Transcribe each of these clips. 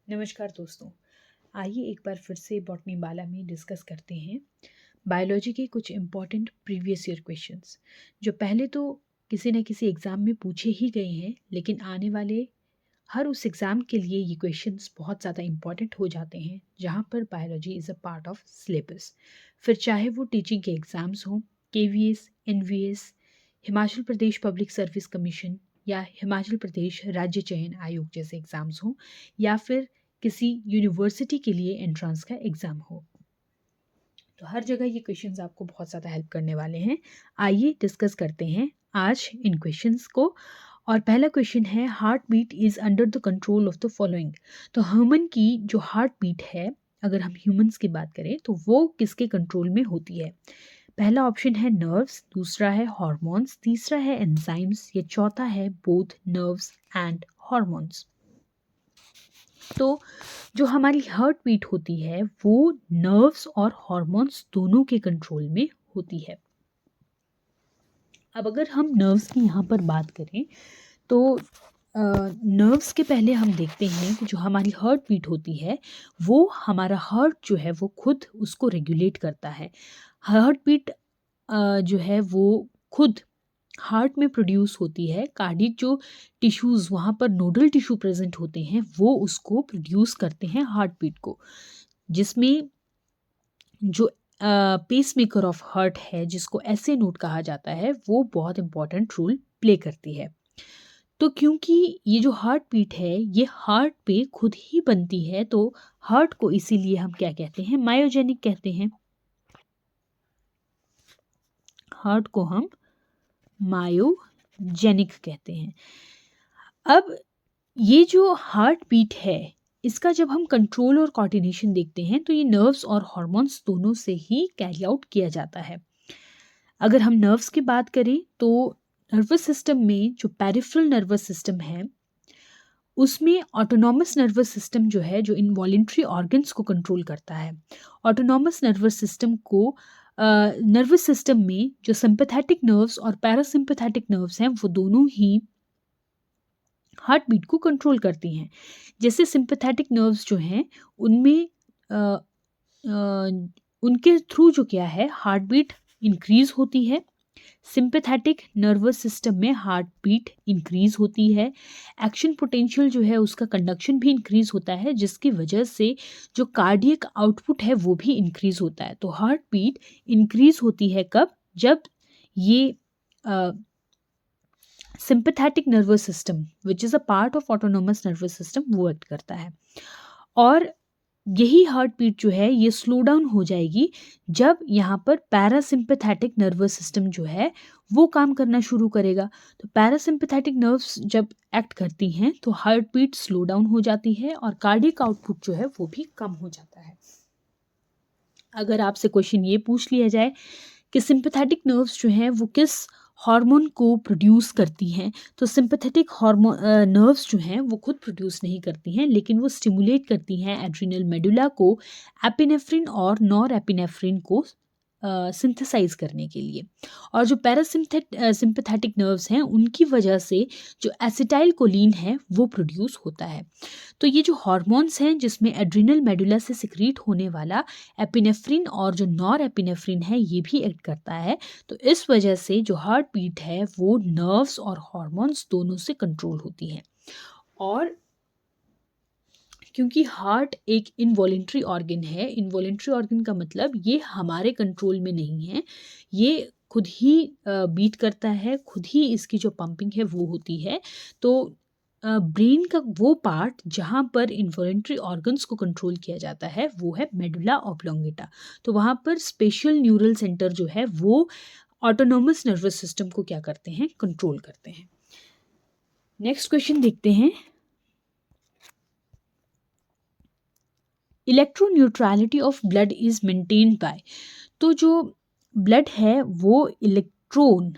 नमस्कार दोस्तों। आइए एक बार फिर से बॉटनी बाला में डिस्कस करते हैं बायोलॉजी के कुछ इम्पॉर्टेंट प्रीवियस ईयर क्वेश्चंस जो पहले तो किसी न किसी एग्ज़ाम में पूछे ही गए हैं, लेकिन आने वाले हर उस एग्ज़ाम के लिए ये क्वेश्चंस बहुत ज़्यादा इम्पॉर्टेंट हो जाते हैं जहाँ पर biology is a part of syllabus. फिर चाहे वो टीचिंग के एग्ज़ाम्स हों, KVS, NVS, Himachal Pradesh public service commission या हिमाचल प्रदेश राज्य चयन आयोग जैसे एग्ज़ाम्स हों, या फिर किसी यूनिवर्सिटी के लिए एंट्रेंस का एग्ज़ाम हो। तो हर जगह ये क्वेश्चंस आपको बहुत ज़्यादा हेल्प करने वाले हैं। आइए डिस्कस करते हैं आज इन क्वेश्चंस को। और पहला क्वेश्चन है, heart beat is under the control of the following. तो ह्यूमन की जो हार्ट बीट है, अगर हम ह्यूमंस की बात करें तो वो किसके कंट्रोल में होती है? पहला ऑप्शन है नर्व्स, दूसरा है हार्मोन्स, तीसरा है एंजाइम्स या चौथा है बोथ नर्व्स एंड हार्मोन्स। तो जो हमारी हार्ट बीट होती है वो नर्व्स और हार्मोन्स दोनों के कंट्रोल में होती है। अब अगर हम नर्व्स की यहाँ पर बात करें तो नर्व्स के पहले हम देखते हैं कि जो हमारी हार्ट बीट होती है वो हमारा हार्ट जो है वो खुद उसको रेगुलेट करता है। हार्ट बीट जो है वो खुद हार्ट में प्रोड्यूस होती है। कार्डियक जो टिश्यूज़ वहाँ पर नोडल टिश्यू प्रेजेंट होते हैं वो उसको प्रोड्यूस करते हैं हार्ट बीट को, जिसमें जो पेस मेकर ऑफ हार्ट है जिसको ऐसे नोट कहा जाता है वो बहुत इंपॉर्टेंट रोल प्ले करती है। तो क्योंकि ये जो हार्ट बीट है ये हार्ट पे खुद ही बनती है, तो हार्ट को इसीलिए हम क्या कहते हैं, मायोजेनिक कहते हैं। हार्ट को हम मायोजेनिक कहते हैं। अब ये जो हार्ट बीट है इसका जब हम कंट्रोल और कोऑर्डिनेशन देखते हैं तो ये नर्व्स और हार्मोन्स दोनों से ही कैरी आउट किया जाता है। अगर हम नर्व्स की बात करें तो नर्वस सिस्टम में जो पेरिफेरल नर्वस सिस्टम है उसमें ऑटोनॉमस नर्वस सिस्टम जो है, जो इनवॉलेंट्री ऑर्गन्स को कंट्रोल करता है। ऑटोनॉमस नर्वस सिस्टम को नर्वस सिस्टम में जो सिंपैथेटिक नर्व्स और पैरासिम्पैथेटिक नर्व्स हैं वो दोनों ही हार्ट बीट को कंट्रोल करती हैं। जैसे सिंपैथेटिक नर्व्स जो हैं उनमें अ, अ, उनके थ्रू जो क्या है हार्ट बीट इंक्रीज होती है। सिंपैथेटिक नर्वस सिस्टम में हार्ट बीट इंक्रीज होती है। एक्शन पोटेंशियल जो है उसका कंडक्शन भी इंक्रीज होता है, जिसकी वजह से जो कार्डियक आउटपुट है वो भी इंक्रीज होता है। तो हार्ट बीट इंक्रीज होती है कब? जब ये sympathetic nervous system which is a part of autonomous nervous system वो एक्ट करता है। और यही हार्ट बीट जो है ये स्लो डाउन हो जाएगी जब यहाँ पर पैरासिम्पैथेटिक नर्वस सिस्टम जो है वो काम करना शुरू करेगा। तो पैरासिम्पैथेटिक नर्व्स जब एक्ट करती हैं तो हार्ट बीट स्लो डाउन हो जाती है और कार्डियक आउटपुट जो है वो भी कम हो जाता है। अगर आपसे क्वेश्चन ये पूछ लिया जाए कि सिंपैथेटिक नर्व्स जो हैं वो किस हार्मोन को प्रोड्यूस करती हैं, तो सिंपैथेटिक हार्मोन नर्व्स जो हैं वो खुद प्रोड्यूस नहीं करती हैं, लेकिन वो स्टिमुलेट करती हैं एड्रिनल मेडुला को एपिनेफ्रिन और नॉर एपिनेफ्रिन को सिंथेसाइज करने के लिए। और जो सिंपैथेटिक नर्व्स हैं उनकी वजह से जो एसिटाइल कोलिन है वो प्रोड्यूस होता है। तो ये जो हार्मोन्स हैं जिसमें एड्रिनल मेडुला से सिक्रीट होने वाला एपिनेफ्रिन और जो नॉर एपिनेफ्रिन है ये भी एक्ट करता है। तो इस वजह से जो हार्ट बीट है वो नर्व्स और हार्मोन्स दोनों से कंट्रोल होती है। और क्योंकि हार्ट एक इनवॉलेंट्री ऑर्गन है, इनवॉलेंट्री ऑर्गन का मतलब ये हमारे कंट्रोल में नहीं है, ये खुद ही बीट करता है, खुद ही इसकी जो पंपिंग है वो होती है। तो ब्रेन का वो पार्ट जहाँ पर इन्वॉलेंट्री ऑर्गन्स को कंट्रोल किया जाता है वो है मेडुला ऑब्लोंगेटा। तो वहाँ पर स्पेशल न्यूरल सेंटर जो है वो ऑटोनोमस नर्वस सिस्टम को क्या करते हैं, कंट्रोल करते हैं। नेक्स्ट क्वेश्चन देखते हैं, electroneutrality of blood is maintained by. तो जो ब्लड है वो इलेक्ट्रॉन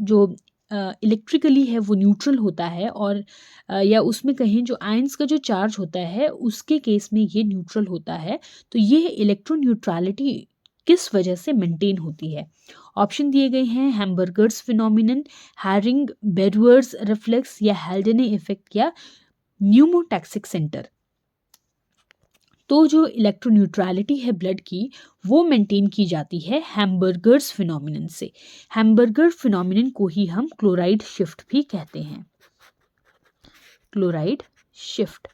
जो इलेक्ट्रिकली है वो न्यूट्रल होता है, और या उसमें कहें जो आयंस का जो चार्ज होता है उसके केस में ये न्यूट्रल होता है। तो ये इलेक्ट्रोन्यूट्रलिटी किस वजह से मेंटेन होती है? ऑप्शन दिए गए हैं, हैम्बर्गर्स फिनोमिनन, हैरिंग बेरुअर्स रिफ्लेक्स या हेल्डेने इफेक्ट या न्यूमोटैक्सिक सेंटर। तो जो इलेक्ट्रोन्यूट्रलिटी है ब्लड की वो मेंटेन की जाती है हैम्बर्गर्स फिनोमिनन से। हैम्बर्गर फिनोमिनन को ही हम क्लोराइड शिफ्ट भी कहते हैं। Chloride shift.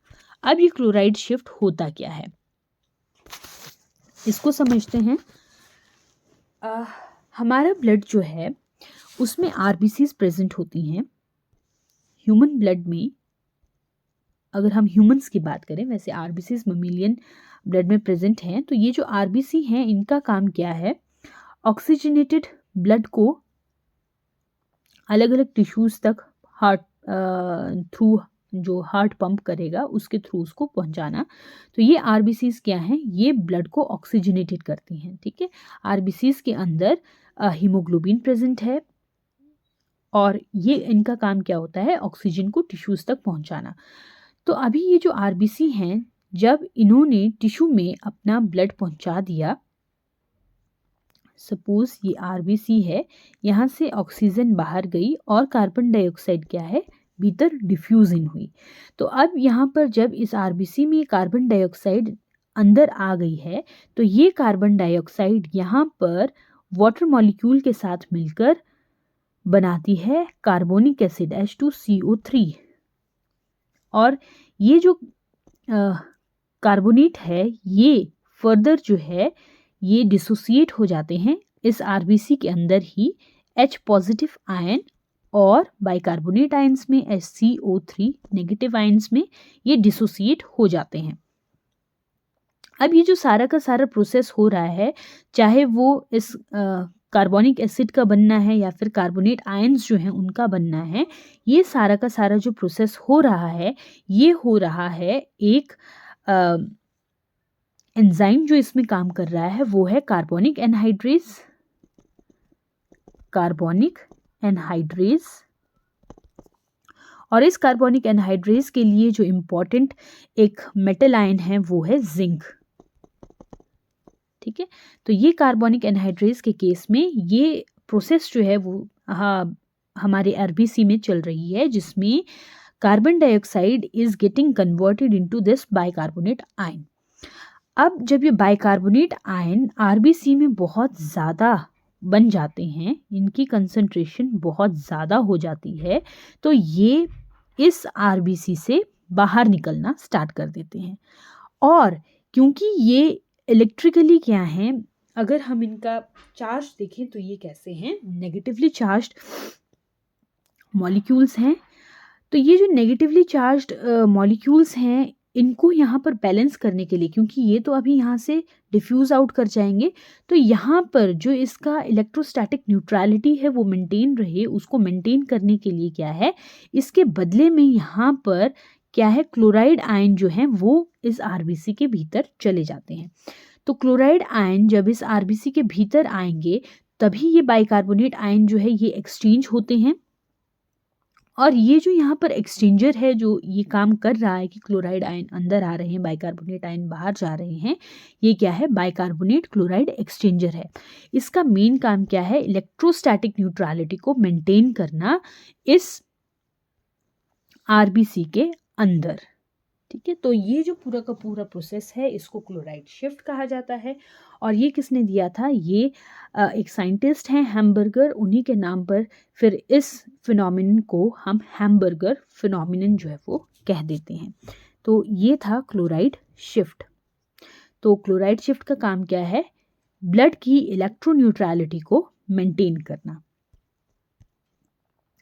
अब ये क्लोराइड शिफ्ट होता क्या है इसको समझते हैं। हमारा ब्लड जो है उसमें आरबीसीज प्रेजेंट होती हैं। ह्यूमन ब्लड में अगर हम ह्यूमंस की बात करें, वैसे आरबीसीज ममीलियन ब्लड में प्रेजेंट हैं। तो ये जो आरबीसी हैं इनका काम क्या है, ऑक्सीजनेटेड ब्लड को अलग अलग टिश्यूज तक हार्ट थ्रू जो हार्ट पंप करेगा उसके थ्रू उसको पहुंचाना। तो ये आरबीसीज क्या हैं, ये ब्लड को ऑक्सीजनेटेड करती हैं। ठीक है, आरबीसीज के अंदर हीमोग्लोबिन प्रेजेंट है और ये इनका काम क्या होता है, ऑक्सीजन को टिश्यूज तक पहुंचाना। तो अभी ये जो आरबीसी हैं, जब इन्होंने टिश्यू में अपना ब्लड पहुंचा दिया, सपोज ये आरबीसी है, यहाँ से ऑक्सीजन बाहर गई और कार्बन डाइऑक्साइड क्या है, भीतर डिफ्यूज इन हुई। तो अब यहाँ पर जब इस आरबीसी में कार्बन डाइऑक्साइड अंदर आ गई है, तो ये कार्बन डाइऑक्साइड यहाँ पर वाटर मॉलिक्यूल के साथ मिलकर बनाती है कार्बोनिक एसिड H2CO3। और ये जो कार्बोनेट है ये फर्दर जो है ये डिसोसिएट हो जाते हैं इस आरबीसी के अंदर ही H पॉजिटिव आयन और बाइकार्बोनेट आयंस में HCO3 नेगेटिव आयंस में ये डिसोसिएट हो जाते हैं। अब ये जो सारा का सारा प्रोसेस हो रहा है, चाहे वो इस कार्बोनिक एसिड का बनना है या फिर कार्बोनेट आयंस जो हैं उनका बनना है, ये सारा का सारा जो प्रोसेस हो रहा है ये हो रहा है एक एंजाइम जो इसमें काम कर रहा है वो है कार्बोनिक एनहाइड्रेज। कार्बोनिक एनहाइड्रेज, और इस कार्बोनिक एनहाइड्रेज के लिए जो इम्पोर्टेंट एक मेटल आयन है वो है जिंक। ठीक है, तो ये कार्बोनिक एनहाइड्रेज के केस में ये प्रोसेस जो है वो हमारे आरबीसी में चल रही है, जिसमें carbon dioxide is getting converted into this bicarbonate ion. अब जब ये बाइकार्बोनेट आयन आरबीसी में बहुत ज़्यादा बन जाते हैं, इनकी कंसंट्रेशन बहुत ज़्यादा हो जाती है, तो ये इस आरबीसी से बाहर निकलना स्टार्ट कर देते हैं। और क्योंकि ये इलेक्ट्रिकली क्या हैं, अगर हम इनका चार्ज देखें तो ये कैसे हैं, नेगेटिवली चार्ज्ड मॉलिक्यूल्स हैं। तो ये जो नेगेटिवली चार्ज्ड मॉलिक्यूल्स हैं इनको यहाँ पर बैलेंस करने के लिए, क्योंकि ये तो अभी यहाँ से डिफ्यूज़ आउट कर जाएंगे, तो यहाँ पर जो इसका इलेक्ट्रोस्टैटिक न्यूट्रलिटी है वो मेंटेन रहे, उसको मेंटेन करने के लिए क्या है, इसके बदले में यहाँ पर क्या है, क्लोराइड आयन जो है वो इस आरबीसी के भीतर चले जाते हैं। तो क्लोराइड आयन जब इस आरबीसी के भीतर आएंगे तभी ये बाइकार्बोनेट आयन जो है ये एक्सचेंज होते हैं। और ये जो यहाँ पर एक्सचेंजर है जो ये काम कर रहा है कि क्लोराइड आयन अंदर आ रहे हैं, बाइकार्बोनेट आयन बाहर जा रहे हैं, ये क्या है, बाइकार्बोनेट क्लोराइड एक्सचेंजर है। इसका मेन काम क्या है, इलेक्ट्रोस्टैटिक न्यूट्रलिटी को मेंटेन करना इस आरबीसी के अंदर। ठीक है, तो ये जो पूरा का पूरा प्रोसेस है इसको क्लोराइड शिफ्ट कहा जाता है। और ये किसने दिया था, ये एक साइंटिस्ट हैं हैम्बर्गर, उन्हीं के नाम पर फिर इस फिनोमिनन को हम हैम्बर्गर फिनोमिनन जो है वो कह देते हैं। तो ये था क्लोराइड शिफ्ट। तो क्लोराइड शिफ्ट का काम क्या है, ब्लड की इलेक्ट्रोन्यूट्रलिटी को मेंटेन करना।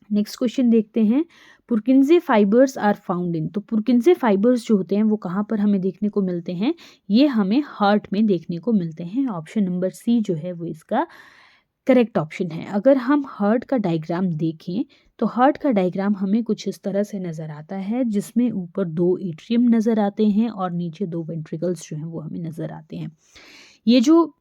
नेक्स्ट क्वेश्चन देखते हैं, Purkinje fibres are found in. तो पुरकिंजे फाइबर्स जो होते हैं वो कहाँ पर हमें देखने को मिलते हैं, ये हमें हार्ट में देखने को मिलते हैं। ऑप्शन नंबर सी जो है वो इसका करेक्ट ऑप्शन है। अगर हम हार्ट का डायग्राम देखें तो हार्ट का डायग्राम हमें कुछ इस तरह से नज़र आता है, जिसमें ऊपर 2 एट्रियम नज़र आते हैं और नीचे 2 वेंट्रिकल्स जो हैं वो हमें नज़र आते हैं। ये जो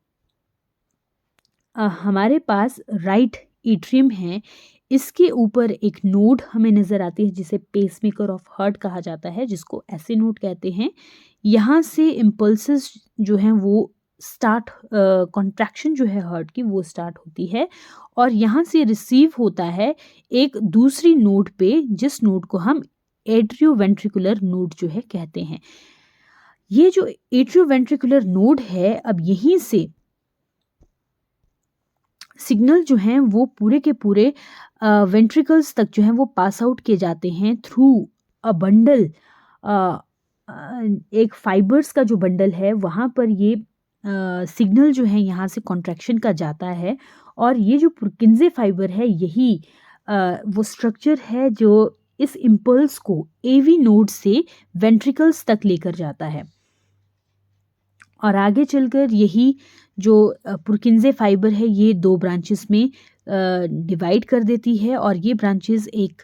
हमारे पास राइट एट्रियम है, इसके ऊपर एक नोड हमें नज़र आती है जिसे पेसमेकर ऑफ हार्ट कहा जाता है, जिसको ऐसे नोड कहते हैं। यहाँ से इम्पल्सेस जो हैं वो स्टार्ट, कॉन्ट्रैक्शन जो है हार्ट की वो स्टार्ट होती है और यहाँ से रिसीव होता है एक दूसरी नोड पे, जिस नोड को हम एट्रियोवेंट्रिकुलर नोड जो है कहते हैं। ये जो एट्रियोवेंट्रिकुलर नोड है, अब यहीं से सिग्नल जो हैं वो पूरे के पूरे वेंट्रिकल्स तक जो हैं वो पास आउट किए जाते हैं थ्रू अ बंडल, एक फाइबर्स का जो बंडल है वहाँ पर ये सिग्नल जो है यहाँ से कॉन्ट्रैक्शन का जाता है। और ये जो पुरकिंजे फाइबर है यही वो स्ट्रक्चर है जो इस इम्पल्स को एवी नोड से वेंट्रिकल्स तक लेकर जाता है। और आगे चलकर यही जो पुरकिंजे फाइबर है ये दो ब्रांचेस में डिवाइड कर देती है, और ये ब्रांचेस एक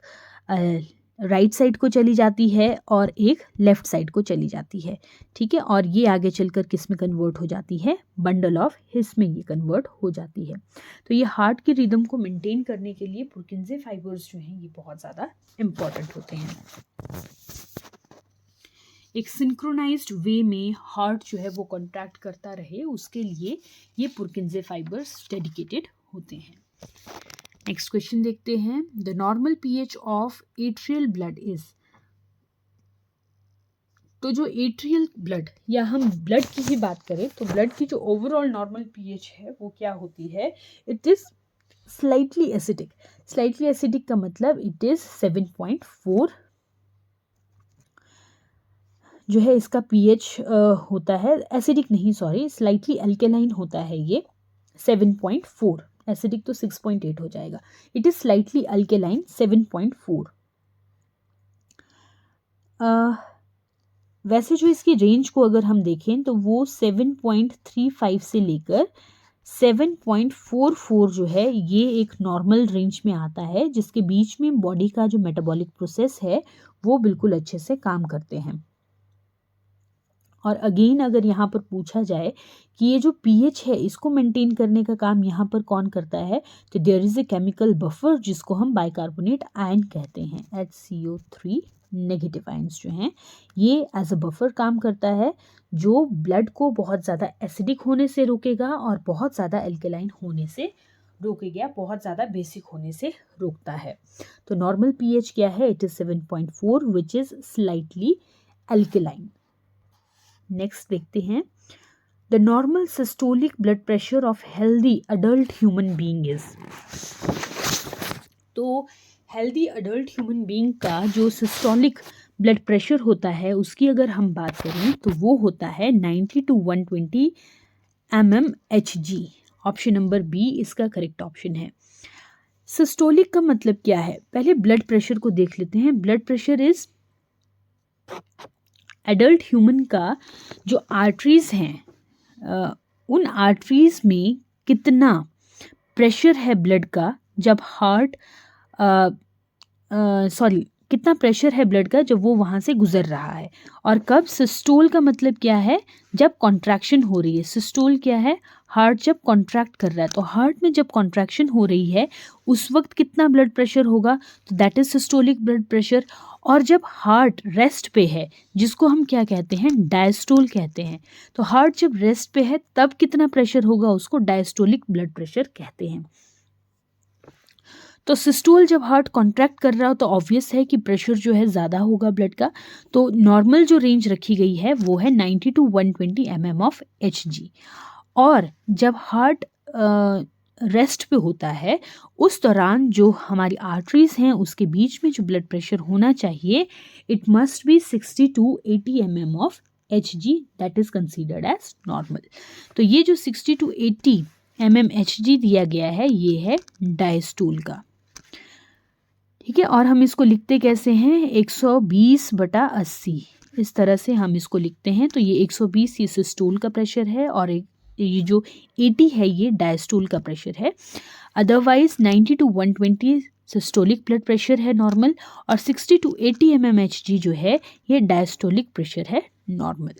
राइट साइड को चली जाती है और एक लेफ्ट साइड को चली जाती है। ठीक है, और ये आगे चलकर किस में कन्वर्ट हो जाती है, बंडल ऑफ हिस में ये कन्वर्ट हो जाती है। तो ये हार्ट की रिदम को मेंटेन करने के लिए पुरकिंजे फाइबर्स जो हैं ये बहुत ज़्यादा इम्पॉर्टेंट होते हैं। एक सिंक्रोनाइज्ड वे में हार्ट जो है वो कॉन्ट्रैक्ट करता रहे उसके लिए ये पुरकिंजे फाइबर्स डेडिकेटेड होते हैं। नेक्स्ट क्वेश्चन देखते हैं। The normal pH of atrial blood is. तो जो एट्रियल ब्लड या हम ब्लड की ही बात करें तो ब्लड की जो ओवरऑल नॉर्मल पीएच है वो क्या होती है, it is slightly acidic. Slightly acidic का मतलब इट इज 7.4 जो है इसका पीएच होता है। एसिडिक नहीं, सॉरी, स्लाइटली अल्केलाइन होता है ये 7.4। एसिडिक तो 6.8 हो जाएगा। It is slightly alkaline 7.4। वैसे जो इसकी रेंज को अगर हम देखें तो वो 7.35 से लेकर 7.44 जो है ये एक नॉर्मल रेंज में आता है, जिसके बीच में बॉडी का जो मेटाबॉलिक प्रोसेस है वो बिल्कुल अच्छे से काम करते हैं। और अगेन अगर यहाँ पर पूछा जाए कि ये जो पीएच है इसको मेंटेन करने का काम यहाँ पर कौन करता है, तो there is a chemical buffer जिसको हम बाइकार्बोनेट आयन कहते हैं। HCO3 नेगेटिव आयंस जो हैं ये एज अ बफर काम करता है, जो ब्लड को बहुत ज़्यादा एसिडिक होने से रोकेगा और बहुत ज़्यादा एल्केलाइन होने से रोकेगा, बहुत ज़्यादा बेसिक होने से रोकता है। तो नॉर्मल पीएच क्या है, it is 7.4 which is slightly alkaline. Next देखते हैं। The normal systolic blood pressure of healthy adult human being is. तो हेल्दी अडल्ट ह्यूमन बीइंग का जो सिस्टोलिक ब्लड प्रेशर होता है उसकी अगर हम बात करें तो वो होता है 90 to 120 mmHg। Option number B इसका करेक्ट ऑप्शन है। सिस्टोलिक का मतलब क्या है, पहले ब्लड प्रेशर को देख लेते हैं। Blood pressure is adult human का जो आर्टरीज हैं उन आर्टरीज में कितना प्रेशर है ब्लड का जब हार्ट कितना प्रेशर है ब्लड का जब वो वहाँ से गुजर रहा है। और कब सिस्टोल का मतलब क्या है, जब कॉन्ट्रैक्शन हो रही है। सिस्टोल क्या है, हार्ट जब कॉन्ट्रैक्ट कर रहा है। तो हार्ट में जब कॉन्ट्रैक्शन हो रही है उस वक्त कितना ब्लड प्रेशर होगा, तो that is systolic blood pressure. और जब हार्ट रेस्ट पे है जिसको हम क्या कहते हैं, डायस्टोल कहते हैं। तो हार्ट जब रेस्ट पे है तब कितना प्रेशर होगा उसको डायस्टोलिक ब्लड प्रेशर कहते हैं। तो सिस्टोल जब हार्ट कॉन्ट्रैक्ट कर रहा हो तो ऑब्वियस है कि प्रेशर जो है ज़्यादा होगा ब्लड का। तो नॉर्मल जो रेंज रखी गई है वो है 90 to 120 mmHg। और जब हार्ट रेस्ट पे होता है उस दौरान जो हमारी आर्टरीज हैं उसके बीच में जो ब्लड प्रेशर होना चाहिए, it must be 60 to 80 mmHg, that is considered as normal. तो ये जो 60 to 80 mmHg दिया गया है ये है डायस्टोल का। ठीक है, और हम इसको लिखते कैसे हैं, 120/80 इस तरह से हम इसको लिखते हैं। तो ये 120 ये सिस्टोल का प्रेशर है और ये जो 80 है ये डायस्टोल का प्रेशर है। Otherwise 90 to 120 systolic blood pressure है नॉर्मल, और 60 to 80 mmHg जो है ये डायस्टोलिक प्रेशर है नॉर्मल।